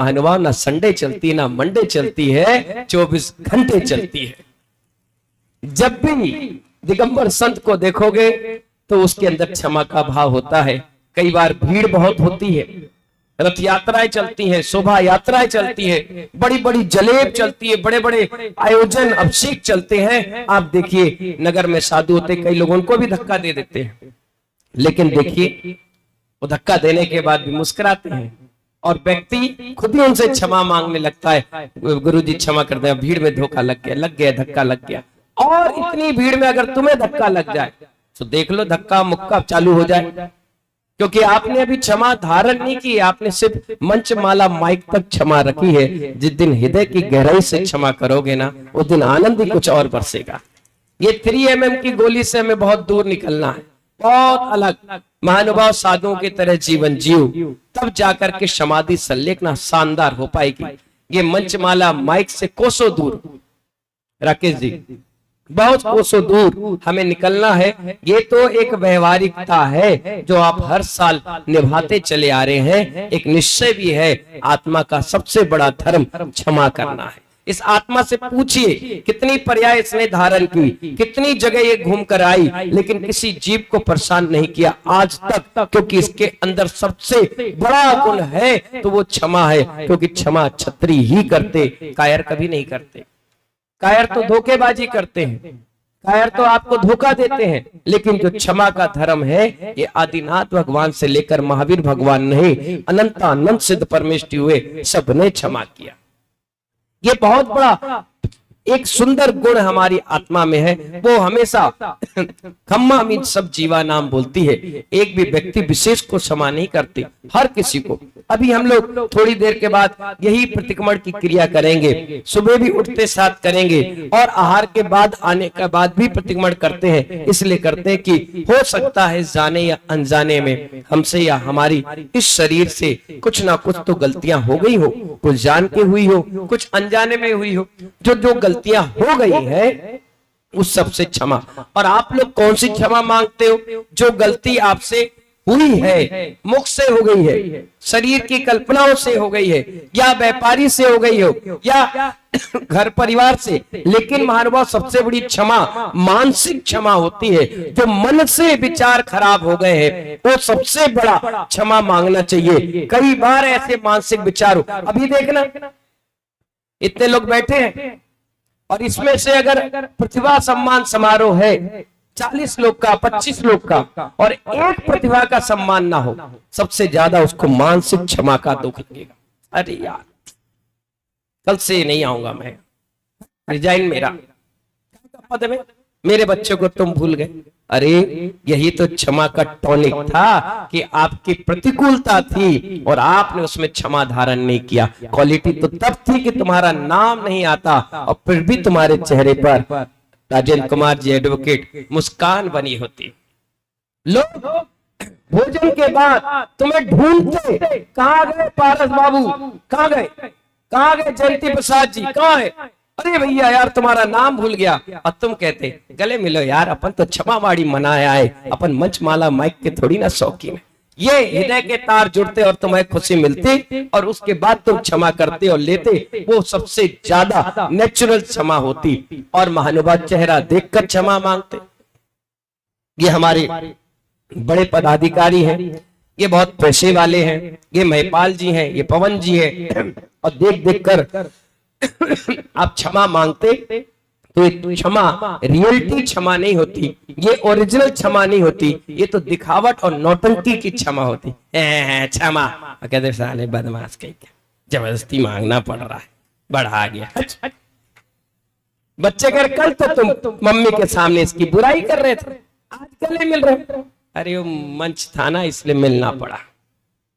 महानुभाव ना संडे चलती ना मंडे चलती है, 24 घंटे चलती है। जब भी दिगंबर संत को देखोगे तो उसके अंदर क्षमा का भाव होता है। कई बार भीड़ बहुत होती है, रथ यात्राएं चलती हैं, शोभा यात्राएं चलती है, बड़ी बड़ी जलेब चलती है, बड़े बड़े आयोजन अभिषेक चलते हैं। आप देखिए नगर में साधु होते, कई लोग उनको भी धक्का दे देते हैं, लेकिन देखिए वो धक्का देने के बाद भी मुस्कुराते हैं और व्यक्ति खुद ही उनसे क्षमा मांगने लगता है, गुरुजी क्षमा कर दें, भीड़ में धोखा लग गया, धक्का लग गया। और इतनी भीड़ में अगर तुम्हें धक्का लग जाए तो देख लो धक्का मुक्का चालू हो जाए, क्योंकि आपने अभी क्षमा धारण नहीं की, आपने सिर्फ मंच माला माइक तक क्षमा रखी है। जिस दिन हृदय की गहराई से क्षमा करोगे ना, उस दिन आनंद ही कुछ और बरसेगा। ये 3 mm की गोली से हमें बहुत दूर निकलना है, बहुत अलग महानुभाव साधुओं की तरह जीवन जियो, तब जाकर के समाधि संलेखना शानदार हो पाएगी। ये मंचमाला माइक से कोसों दूर, राकेश जी, बहुत कोसों दूर हमें निकलना है। ये तो एक व्यवहारिकता है जो आप हर साल निभाते चले आ रहे हैं। एक निश्चय भी है, आत्मा का सबसे बड़ा धर्म क्षमा करना है। इस आत्मा से पूछिए कितनी पर्याय इसने धारण की, कितनी जगह ये घूम कर आई, लेकिन किसी जीव को परेशान नहीं किया आज तक, क्योंकि इसके अंदर सबसे बड़ा गुण है तो वो क्षमा है। क्योंकि क्षमा क्षत्रिय ही करते, कायर कभी नहीं करते। कायर तो धोखेबाजी करते हैं, कायर तो आपको धोखा देते हैं, लेकिन जो क्षमा का धर्म है ये आदिनाथ भगवान से लेकर महावीर भगवान नहीं, अनंत अनंत सिद्ध परमेष्टि हुए सबने क्षमा किया। ये बहुत बड़ा एक सुंदर गुण हमारी आत्मा में है। वो हमेशा खम्मा मीन सब जीवा नाम बोलती है। एक भी व्यक्ति विशेष को क्षमा नहीं करती, हर किसी को। अभी हम लोग थोड़ी देर के बाद यही प्रतिक्रमण की क्रिया करेंगे, सुबह भी उठते साथ करेंगे और आहार के बाद आने के बाद भी प्रतिक्रमण करते हैं। इसलिए करते हैं कि हो सकता है जाने या अनजाने में हमसे या हमारी इस शरीर से कुछ ना कुछ तो गलतियां हो गई हो, कुछ जान के हुई हो, कुछ अनजाने में हुई हो। जो जो गलतियां हो गई है उस सबसे क्षमा। और आप लोग कौन सी क्षमा मांगते हो? जो गलती आपसे हुई है, मुख से हो गई है, शरीर की कल्पनाओं से हो गई है, या व्यापारी से हो गई हो, या घर परिवार से। लेकिन महानुभाव सबसे बड़ी क्षमा मानसिक क्षमा होती है। जो मन से विचार खराब हो गए हैं वो सबसे बड़ा क्षमा मांगना चाहिए। कई बार ऐसे मानसिक विचार हो, अभी देखना इतने लोग बैठे हैं और इसमें से अगर प्रतिभा सम्मान समारोह है 40 लोग का, 25 लोग का, और एक प्रतिभा का सम्मान ना हो, सबसे ज्यादा उसको मानसिक क्षमा का दुख लगेगा। अरे यार कल से नहीं आऊंगा मैं, रिजाइन मेरा पद में, मेरे बच्चों को तुम भूल गए। अरे यही तो क्षमा का टॉनिक था कि आपकी प्रतिकूलता थी और आपने उसमें क्षमा धारण नहीं किया। क्वालिटी तो तब थी कि तुम्हारा नाम नहीं आता और फिर भी तुम्हारे चेहरे पर राजेंद्र कुमार जी एडवोकेट मुस्कान बनी होती। लोग भोजन के बाद तुम्हें ढूंढते, कहाँ गए पारस बाबू, कहाँ गए, कहाँ गए जयंती प्रसाद जी, कहाँ है? अरे भैया यार तुम्हारा नाम भूल गया। और तुम कहते गले मिलो यार, अपन तो क्षमा वाड़ी मनाए आए, अपन मंचमाला माइक के थोड़ी ना शौकीन है। ये हृदय के तार जुड़ते और तुम्हें खुशी मिलती और उसके बाद तुम क्षमा करते और लेते, वो सबसे ज्यादा नेचुरल क्षमा होती। और महानुभाव चेहरा देखकर क्षमा मांगते। ये हमारे बड़े पदाधिकारी हैं, ये बहुत पैसे वाले हैं, ये महिपाल जी हैं, ये पवन जी हैं, और देख देख कर आप क्षमा मांगते तो ये क्षमा रियलिटी क्षमा नहीं होती, ये ओरिजिनल क्षमा नहीं होती, ये तो दिखावट और नौटंकी की क्षमा होती। क्षमा कहते साले बदमाश कहीं जबरदस्ती मांगना पड़ रहा है, बढ़ा गया। बच्चे कर कल तो तुम मम्मी के सामने इसकी बुराई कर रहे थे, आज गले मिल रहे। अरे वो मंच था ना इसलिए मिलना पड़ा।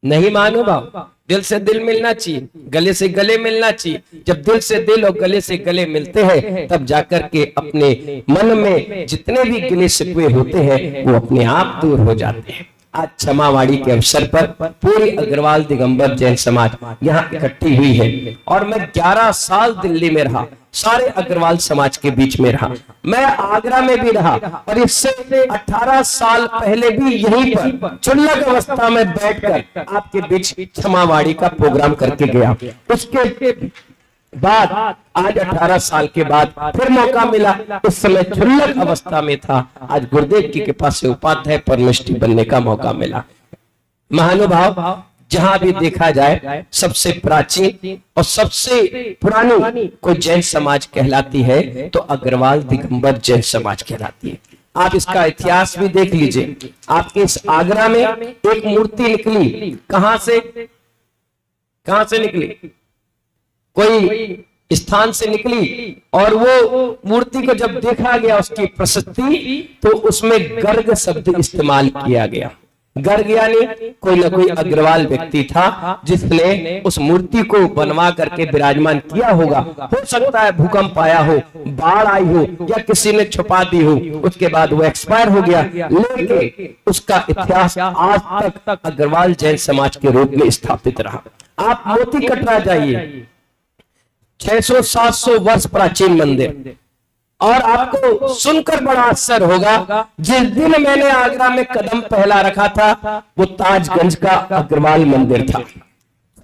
नहीं मानो भाव, दिल से दिल मिलना चाहिए, गले से गले मिलना चाहिए। जब दिल से दिल और गले से गले मिलते हैं तब जाकर के अपने मन में जितने भी गिले शिकवे होते हैं वो अपने आप दूर हो जाते हैं। आज क्षमावाड़ी के अवसर पर पूरी अग्रवाल दिगंबर जैन समाज यहाँ इकट्ठी हुई है। और मैं 11 साल दिल्ली में रहा, सारे अग्रवाल समाज के बीच में रहा, मैं आगरा में भी रहा, और इससे 18 साल पहले भी यहीं पर चुल्लक अवस्था में बैठकर आपके बीच क्षमावाड़ी का प्रोग्राम करके गया। उसके बाद आज 18 साल के बाद फिर मौका मिला, इस समय चुल्लक अवस्था में था, आज गुरुदेव की कृपा से उपाध्याय परमश्री बनने का मौका मिला। महानुभाव, जहां भी देखा जाए सबसे प्राचीन और सबसे पुरानी कोई जैन समाज कहलाती है तो अग्रवाल दिगंबर जैन समाज कहलाती है। आप इसका इतिहास भी देख लीजिए। आपके इस आगरा में एक मूर्ति निकली, कहां से निकली? कोई स्थान से निकली, और वो मूर्ति को जब देखा गया उसकी प्रशस्ति, तो उसमें गर्ग शब्द इस्तेमाल किया गया। गर्ग यानी कोई ना कोई अग्रवाल व्यक्ति था जिसने उस मूर्ति को बनवा करके विराजमान किया होगा। हो सकता है भूकंप आया हो, बाढ़ आई हो, या किसी ने छुपा दी हो, उसके बाद वो एक्सपायर हो गया, लेकिन उसका इतिहास आज तक अग्रवाल जैन समाज के रूप में स्थापित रहा। आप मोती कटरा जाइए, 600-700 वर्ष प्राचीन मंदिर, और आपको सुनकर बड़ा आश्चर्य होगा, जिस दिन मैंने आगरा में कदम पहला रखा था वो ताजगंज का अग्रवाल मंदिर था।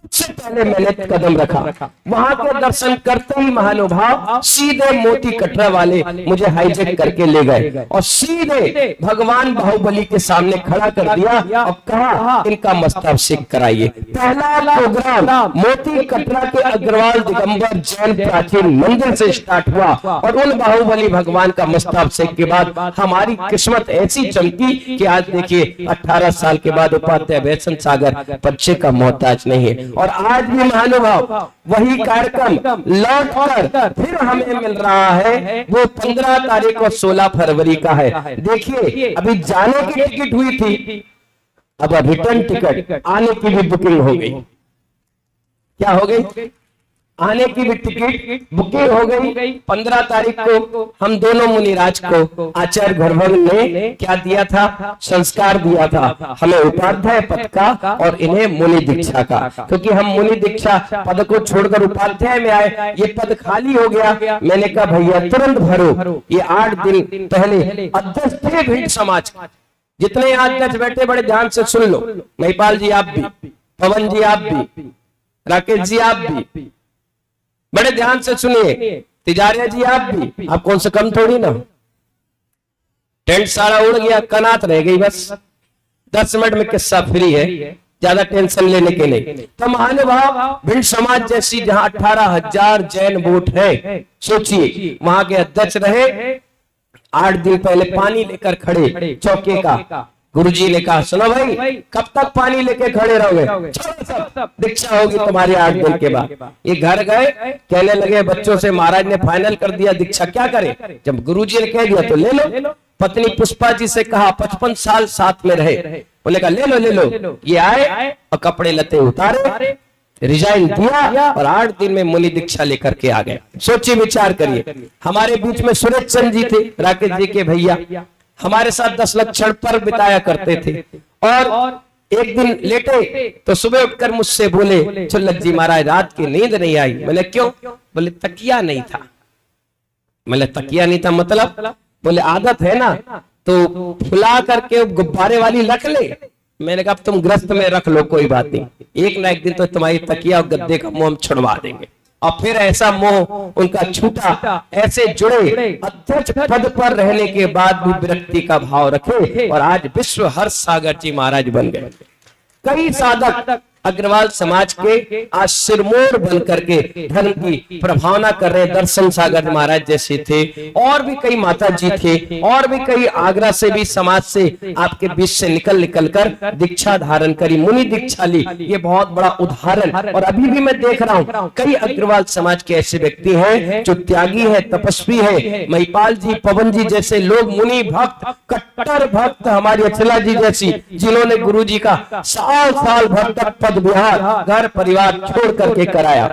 सबसे पहले मैंने कदम रखा, वहां के दर्शन करते ही महानुभाव सीधे मोती कटरा वाले मुझे हाईजेक करके ले गए और सीधे भगवान बाहुबली के सामने खड़ा कर दिया और कहा इनका मस्तकाभिषेक कराइए। पहला प्रोग्राम मोती कटरा के अग्रवाल दिगंबर जैन प्राचीन मंदिर से स्टार्ट हुआ, और उन बाहुबली भगवान का मस्तकाभिषेक के बाद हमारी किस्मत ऐसी चमकी कि आज देखिए 18 साल के बाद उपाध्याय वैष्णव सागर बच्चे का मोहताज नहीं है। और आज भी महानुभाव वही कार्यक्रम लौट कर फिर हमें मिल रहा है, वो 15 तारीख और 16 फरवरी का है। देखिए अभी जाने की टिकट हुई थी, अब रिटर्न टिकट आने की भी बुकिंग हो गई। क्या हो गई? आने की भी टिकट बुकिंग हो गई। 15 तारीख को हम दोनों मुनिराज को आचार्य घरभंग ने क्या दिया था? संस्कार दिया था, हमें उपाध्याय पद का और इन्हें मुनि दीक्षा का, क्योंकि हम मुनि दीक्षा पद को छोड़कर उपाध्याय में आए, ये पद खाली हो गया। मैंने कहा भैया तुरंत भरो। ये 8 दिन पहले अध्यक्ष थे भिंड समाज, जितने अध्यक्ष बैठे बड़े ध्यान से सुन लो, महिपाल जी आप भी, पवन जी आप भी, राकेश जी आप भी, बड़े ध्यान से सुनिए, तिजारिया जी आप भी, आप कौन से कम थोड़ी ना। टेंट सारा उड़ गया, कनात रह गई, बस 10 मिनट में किस्सा फ्री है, ज्यादा टेंशन लेने के नहीं। तो महानुभाव भिंड समाज जैसी जहां 18,000 जैन वोट है, सोचिए वहां के अध्यक्ष रहे, 8 दिन पहले पानी लेकर खड़े चौके का। गुरुजी ने कहा सुनो भाई कब तक पानी लेके खड़े रहोगे, सब दीक्षा होगी तुम्हारी 8 दिन के बाद। ये घर गए, कहने लगे बच्चों से महाराज ने फाइनल कर दिया दीक्षा क्या करें। जब गुरुजी ने कह दिया तो ले लो। पत्नी पुष्पा जी से कहा 55 साल साथ में रहे, बोले कहा ले लो। ये आए और कपड़े लते उतारे, रिजाइन दिया और 8 दिन में मुनि दीक्षा लेकर के आ गए। सोचिए विचार करिए। हमारे बीच में सूरज चंद जी थे, राकेश जी के भैया, हमारे साथ 10 लक्षण पर बिताया करते थे। और एक दिन लेटे तो सुबह उठकर मुझसे बोले चुल्लक जी महाराज रात की नींद नहीं आई। बोले क्यों? बोले तकिया नहीं था। बोले तकिया नहीं था मतलब? बोले आदत है ना तो फुला करके गुब्बारे वाली रख ले। मैंने कहा तुम ग्रस्त में रख लो, कोई बात नहीं, एक ना एक दिन तो तुम्हारी तकिया और गद्दे का मोह हम छुड़वा देंगे। और फिर ऐसा मोह उनका छूटा, ऐसे जुड़े, अध्यक्ष पद पर रहने के बाद भी विरक्ति का भाव रखे और आज विश्व हर्ष सागर जी महाराज बन गए। कई साधक अग्रवाल समाज के आज सिरमौर बन करके धर्म की प्रभावना कर रहे, दर्शन सागर महाराज जैसे थे, और भी कई माता जी थे, और भी कई आगरा से भी समाज से आपके बीच से निकल कर दीक्षा धारण करी, मुनि दीक्षा ली। ये बहुत बड़ा उदाहरण। और अभी भी मैं देख रहा हूँ कई अग्रवाल समाज के ऐसे व्यक्ति हैं जो त्यागी है, तपस्वी है। महिपाल जी, पवन जी जैसे लोग मुनि भक्त, कट्टर भक्त, हमारी अचला जी जैसी, जिन्होंने गुरु जी का साल भर तक विहार घर परिवार छोड़ करके कराया।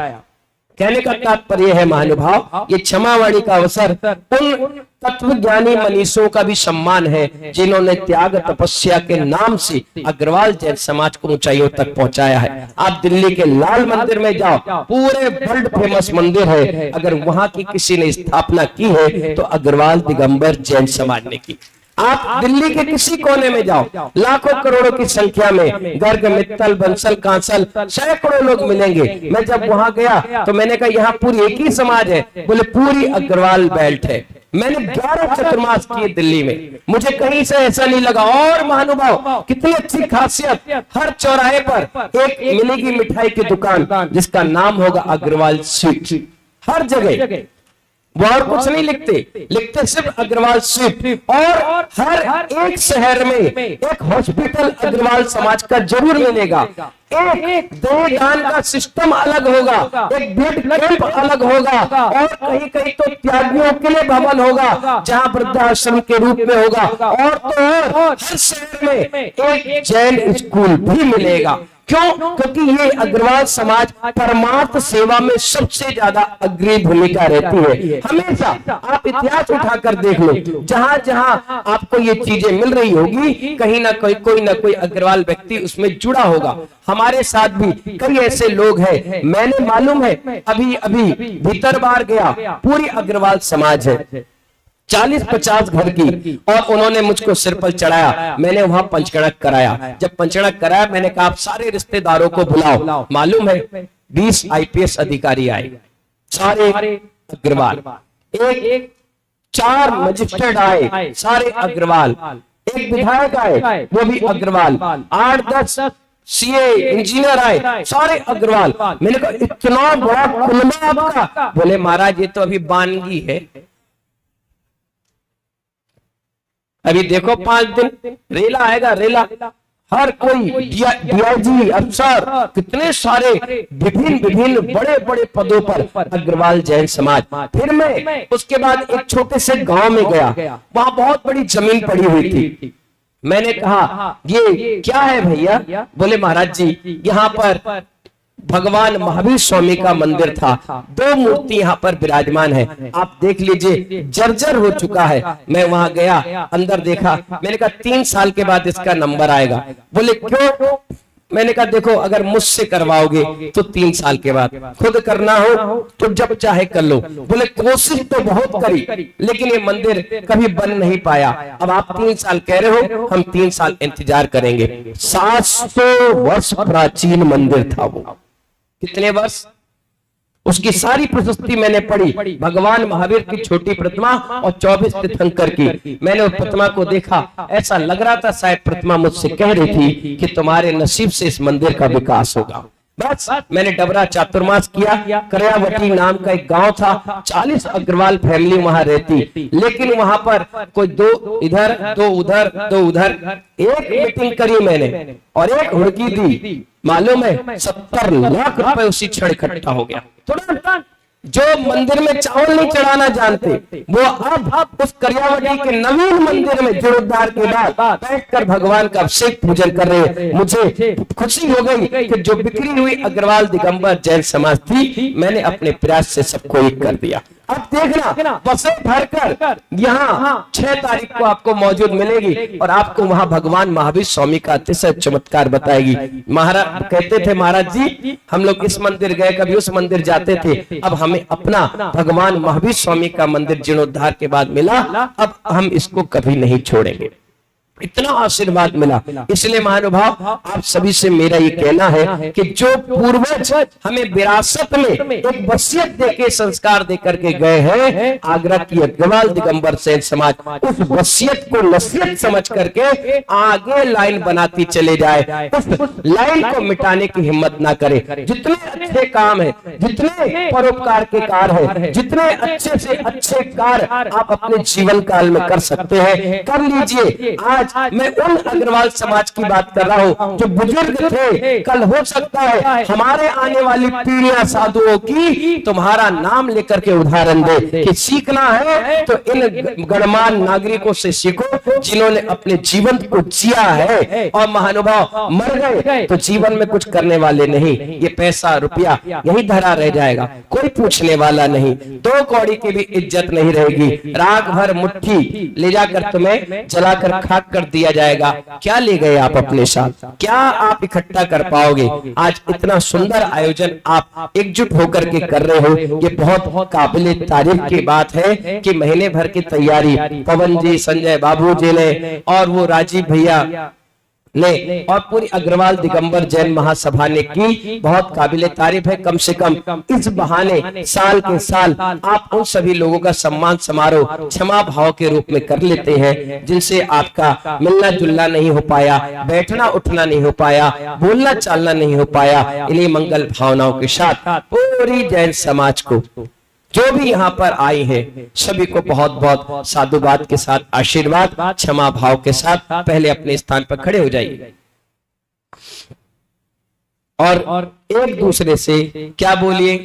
कहने का तात्पर्य है महानुभाव, ये क्षमावाणी का अवसर उन तत्वज्ञानी मनीषों का भी सम्मान है जिन्होंने त्याग तपस्या के नाम से अग्रवाल जैन समाज को ऊंचाइयों तक पहुंचाया है। आप दिल्ली के लाल मंदिर में जाओ, पूरे वर्ल्ड फेमस मंदिर है, अगर वहां की किसी ने स्थापना की है तो अग्रवाल दिगंबर जैन समाज ने की। आप दिल्ली के किसी कोने में जाओ, लाखों करोड़ों की संख्या में गर्ग, मित्तल, बंसल, कांसल सैकड़ों लोग मिलेंगे। मैं जब वहां गया तो मैंने कहा यहाँ पूरी एक ही समाज है, बोले पूरी अग्रवाल बेल्ट है। मैंने 11 चतुर्मास किए दिल्ली में, मुझे कहीं से ऐसा नहीं लगा। और महानुभाव कितनी अच्छी खासियत, हर चौराहे पर एक मिलेगी मिठाई की दुकान जिसका नाम होगा अग्रवाल स्वीट। हर जगह वो और कुछ नहीं लिखते सिर्फ अग्रवाल स्वीट। और हर एक शहर में एक हॉस्पिटल अग्रवाल समाज का जरूर मिलेगा, एक देहदान का सिस्टम अलग होगा, एक ब्लड कैंप अलग होगा, और कहीं कहीं तो त्यागियों के लिए भवन होगा जहां वृद्धाश्रम के रूप में होगा। और तो हर शहर में एक जैन स्कूल भी मिलेगा। क्यों? क्योंकि ये अग्रवाल समाज परमार्थ सेवा में सबसे ज्यादा अग्रणी भूमिका रहती है। हमेशा आप इतिहास उठाकर देख लो, जहां जहां आपको ये चीजें मिल रही होगी, कहीं ना कोई ना कोई अग्रवाल व्यक्ति उसमें जुड़ा होगा। हमारे साथ भी कई ऐसे लोग हैं, मैंने मालूम है अभी अभी भीतर बार गया, पूरी अग्रवाल समाज है, 40-50 घर की, और उन्होंने मुझको सिर पर चढ़ाया। मैंने वहां पंचकड़क कराया। जब पंचकड़क कराया मैंने कहा आप सारे रिश्तेदारों को बुलाओ। मालूम है 20 IPS अधिकारी आए, सारे अग्रवाल, एक 4 मजिस्ट्रेट आए, सारे अग्रवाल, एक विधायक आए वो भी अग्रवाल, 8-10 CA इंजीनियर आए, सारे अग्रवाल। मैंने कहा इतना बड़ा कुलमा आपका? बोले महाराज ये तो अभी बानगी है, अभी देखो 5 दिन रेला आएगा, रेला। हर कोई DIG अफसर, कितने सारे विभिन्न बड़े बड़े पदों पर अग्रवाल जैन समाज। फिर मैं उसके बाद एक छोटे से गांव में गया, वहां बहुत बड़ी जमीन पड़ी हुई थी। मैंने कहा ये क्या है भैया? बोले महाराज जी यहाँ पर भगवान महावीर स्वामी का मंदिर था, 2 मूर्ति यहाँ पर विराजमान है, आप देख लीजिए, जर्जर हो चुका है। मैं वहां गया, अंदर देखा, मैंने कहा 3 साल के बाद इसका नंबर आएगा। बोले क्यों? मैंने कहा देखो अगर मुझसे करवाओगे तो 3 साल के बाद, खुद करना हो तो जब चाहे कर लो। बोले कोशिश तो बहुत करी लेकिन ये मंदिर कभी बन नहीं पाया। अब आप 3 साल कह रहे हो, हम 3 साल इंतजार करेंगे। 700 वर्ष प्राचीन मंदिर था वो। कितने वर्ष? उसकी सारी प्रशस्ति मैंने पढ़ी, भगवान महावीर की छोटी प्रतिमा और 24 तीर्थंकर की। मैंने उस प्रतिमा को देखा, ऐसा लग रहा था शायद प्रतिमा मुझसे कह रही थी कि तुम्हारे नसीब से इस मंदिर का विकास होगा। बस मैंने डबरा चातुर्मास किया। करयावटी नाम का एक गांव था, 40 अग्रवाल फैमिली वहां रहती, लेकिन वहां पर कोई 2 इधर 2 उधर 2 उधर। एक मीटिंग करी मैंने और एक हुड़की दी, मालूम है 70 लाख रुपए उसी क्षण इकट्ठा हो गया। तुरंत जो मंदिर में चावल नहीं चढ़ाना जानते वो अब उस करयावटी के नवीन मंदिर में जीर्णोद्धार के बाद बैठकर भगवान का अभिषेक पूजन कर रहे हैं। मुझे खुशी हो गई कि जो बिखरी हुई अग्रवाल दिगंबर जैन समाज थी, मैंने अपने प्रयास से सबको एक कर दिया। अब देखना बसें भरकर यहाँ 6 तारीख को आपको मौजूद मिलेगी और आपको वहां भगवान महावीर स्वामी का अतिशय चमत्कार बताएगी। महाराज कहते थे, महाराज जी हम लोग इस मंदिर गए, कभी उस मंदिर जाते थे, अब हमें अपना भगवान महावीर स्वामी का मंदिर जीर्णोद्धार के बाद मिला, अब हम इसको कभी नहीं छोड़ेंगे। इतना आशीर्वाद मिला। इसलिए महानुभाव आप सभी से मेरा ये कहना है कि जो पूर्वज हमें विरासत में एक वसीयत देके संस्कार दे करके गए हैं, आगरा की अग्रवाल दिगंबर जैन समाज उस वसीयत को नसीहत समझ करके आगे लाइन बनाती चले जाए, उस लाइन को मिटाने की हिम्मत ना करे। जितने अच्छे काम है, जितने परोपकार के कार्य है, जितने अच्छे से अच्छे कार्य आप अपने जीवन काल में कर सकते हैं कर लीजिए। आज आज मैं उन अग्रवाल समाज की बात कर रहा हूं जो बुजुर्ग थे। कल हो सकता है हमारे आने वाली पीढ़ियां साधुओं की तुम्हारा नाम लेकर के उदाहरण दे कि सीखना है तो इन गणमान्य नागरिकों से सीखो जिन्होंने अपने जीवन को जिया है। और महानुभाव मर गए तो जीवन में कुछ करने वाले नहीं, ये पैसा रुपया यही धरा रह जाएगा, कोई पूछने वाला नहीं, दो कौड़ी की भी इज्जत नहीं रहेगी। राख भर मुट्ठी ले जाकर तुम्हें जलाकर खाक कर दिया जाएगा। क्या ले गए आप अपने साथ, क्या आप इकट्ठा कर पाओगे? आज इतना सुंदर आयोजन आप एकजुट होकर के कर रहे हो, ये बहुत काबिले तारीफ की बात है कि महीने भर की तैयारी पवन जी, संजय बाबू जी ने और वो राजीव भैया ने और पूरी अग्रवाल दिगंबर जैन महासभा ने की, बहुत काबिले तारीफ है। कम से कम इस बहाने साल के साल आप उन सभी लोगों का सम्मान समारोह क्षमा भाव के रूप में कर लेते हैं जिनसे आपका मिलना जुलना नहीं हो पाया, बैठना उठना नहीं हो पाया, बोलना चालना नहीं हो पाया। इन्हीं मंगल भावनाओं के साथ पूरी जैन समाज को जो भी यहाँ पर आए हैं सभी को बहुत बहुत साधुवाद के साथ आशीर्वाद क्षमा भाव के साथ पहले अपने स्थान पर खड़े हो जाइए और एक दूसरे से क्या बोलिए।